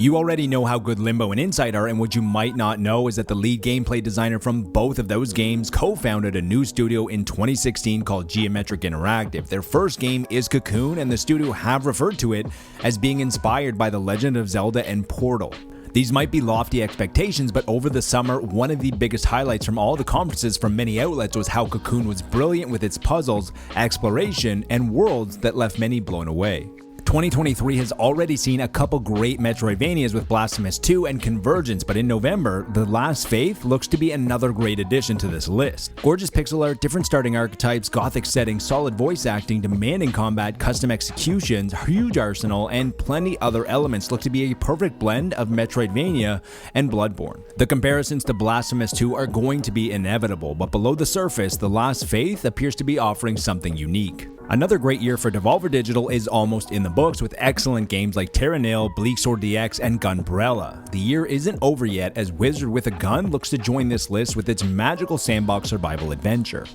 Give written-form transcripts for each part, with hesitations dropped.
You already know how good Limbo and Insight are, and what you might not know is that the lead gameplay designer from both of those games co-founded a new studio in 2016 called Geometric Interactive. Their first game is Cocoon, and the studio have referred to it as being inspired by The Legend of Zelda and Portal. These might be lofty expectations, but over the summer, one of the biggest highlights from all the conferences from many outlets was how Cocoon was brilliant with its puzzles, exploration, and worlds that left many blown away. 2023 has already seen a couple great Metroidvanias with Blasphemous 2 and Convergence, but in November, The Last Faith looks to be another great addition to this list. Gorgeous pixel art, different starting archetypes, gothic settings, solid voice acting, demanding combat, custom executions, huge arsenal, and plenty other elements look to be a perfect blend of Metroidvania and Bloodborne. The comparisons to Blasphemous 2 are going to be inevitable, but below the surface, The Last Faith appears to be offering something unique. Another great year for Devolver Digital is almost in the books with excellent games like Terra Nil, Bleak Sword DX, and Gunbrella. The year isn't over yet as Wizard with a Gun looks to join this list with its magical sandbox survival adventure.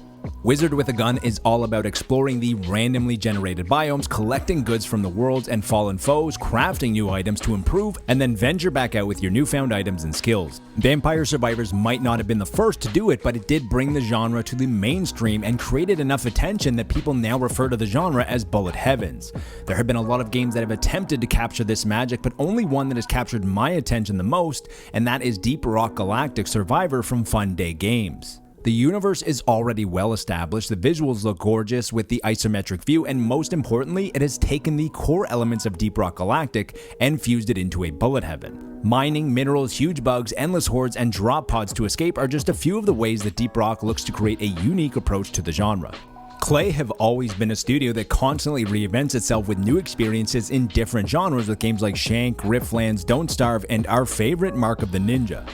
Wizard with a Gun is all about exploring the randomly generated biomes, collecting goods from the worlds and fallen foes, crafting new items to improve, and then venture back out with your newfound items and skills. Vampire Survivors might not have been the first to do it, but it did bring the genre to the mainstream and created enough attention that people now refer to the genre as Bullet Heavens. There have been a lot of games that have attempted to capture this magic, but only one that has captured my attention the most, and that is Deep Rock Galactic Survivor from Fun Day Games. The universe is already well established, the visuals look gorgeous with the isometric view, and most importantly, it has taken the core elements of Deep Rock Galactic and fused it into a bullet heaven. Mining, minerals, huge bugs, endless hordes, and drop pods to escape are just a few of the ways that Deep Rock looks to create a unique approach to the genre. Klei have always been a studio that constantly reinvents itself with new experiences in different genres with games like Shank, Riftlands, Don't Starve, and our favorite Mark of the Ninja.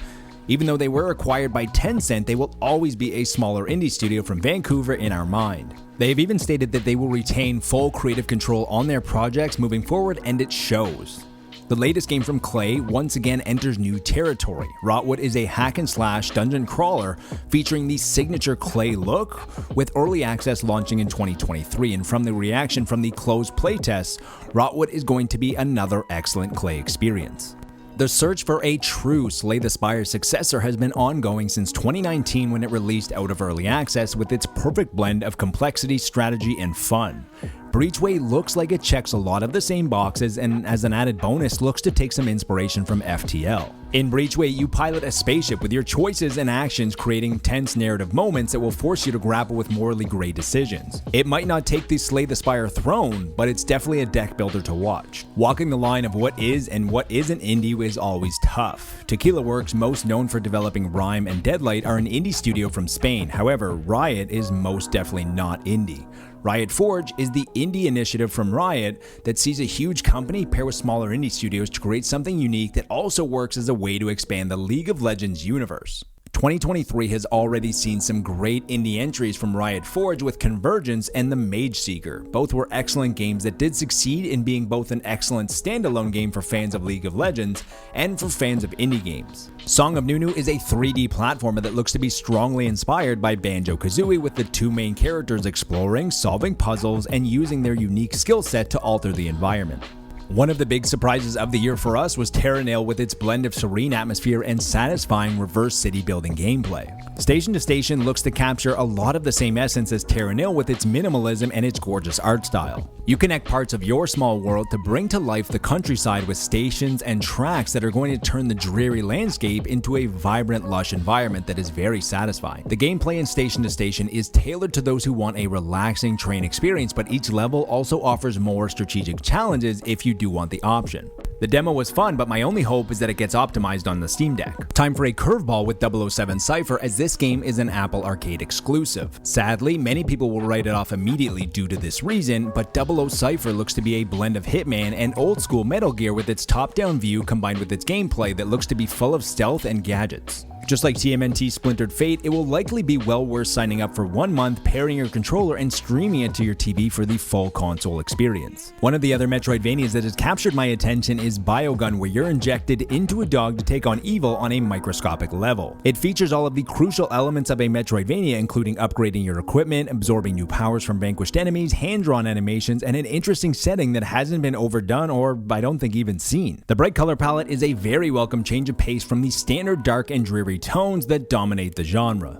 Even though they were acquired by Tencent, they will always be a smaller indie studio from Vancouver in our mind. They have even stated that they will retain full creative control on their projects moving forward, and it shows. The latest game from Klei once again enters new territory. Rotwood is a hack-and-slash dungeon crawler featuring the signature Klei look, with early access launching in 2023, and from the reaction from the closed playtests, Rotwood is going to be another excellent Klei experience. The search for a true Slay the Spire successor has been ongoing since 2019 when it released out of early access with its perfect blend of complexity, strategy, and fun. Breachway looks like it checks a lot of the same boxes and as an added bonus looks to take some inspiration from FTL. In Breachway, you pilot a spaceship with your choices and actions creating tense narrative moments that will force you to grapple with morally gray decisions. It might not take the Slay the Spire throne, but it's definitely a deck builder to watch. Walking the line of what is and what isn't indie is always tough. Tequila Works, most known for developing Rime and Deadlight, are an indie studio from Spain. However, Riot is most definitely not indie. Riot Forge is the indie initiative from Riot that sees a huge company pair with smaller indie studios to create something unique that also works as a way to expand the League of Legends universe. 2023 has already seen some great indie entries from Riot Forge with Convergence and The Mage Seeker. Both were excellent games that did succeed in being both an excellent standalone game for fans of League of Legends and for fans of indie games. Song of Nunu is a 3D platformer that looks to be strongly inspired by Banjo-Kazooie, with the two main characters exploring, solving puzzles, and using their unique skill set to alter the environment. One of the big surprises of the year for us was Terra Nil with its blend of serene atmosphere and satisfying reverse city building gameplay. Station to Station looks to capture a lot of the same essence as Terra Nil with its minimalism and its gorgeous art style. You connect parts of your small world to bring to life the countryside with stations and tracks that are going to turn the dreary landscape into a vibrant, lush environment that is very satisfying. The gameplay in Station to Station is tailored to those who want a relaxing train experience, but each level also offers more strategic challenges if you do want the option. The demo was fun, but my only hope is that it gets optimized on the Steam Deck. Time for a curveball with 007 Cipher, as this game is an Apple Arcade exclusive. Sadly, many people will write it off immediately due to this reason, but 00 Cipher looks to be a blend of Hitman and old school Metal Gear with its top-down view combined with its gameplay that looks to be full of stealth and gadgets. Just like TMNT Splintered Fate, it will likely be well worth signing up for 1 month, pairing your controller and streaming it to your TV for the full console experience. One of the other Metroidvanias that has captured my attention is Biogun, where you're injected into a dog to take on evil on a microscopic level. It features all of the crucial elements of a Metroidvania, including upgrading your equipment, absorbing new powers from vanquished enemies, hand-drawn animations, and an interesting setting that hasn't been overdone or I don't think even seen. The bright color palette is a very welcome change of pace from the standard dark and dreary tones that dominate the genre.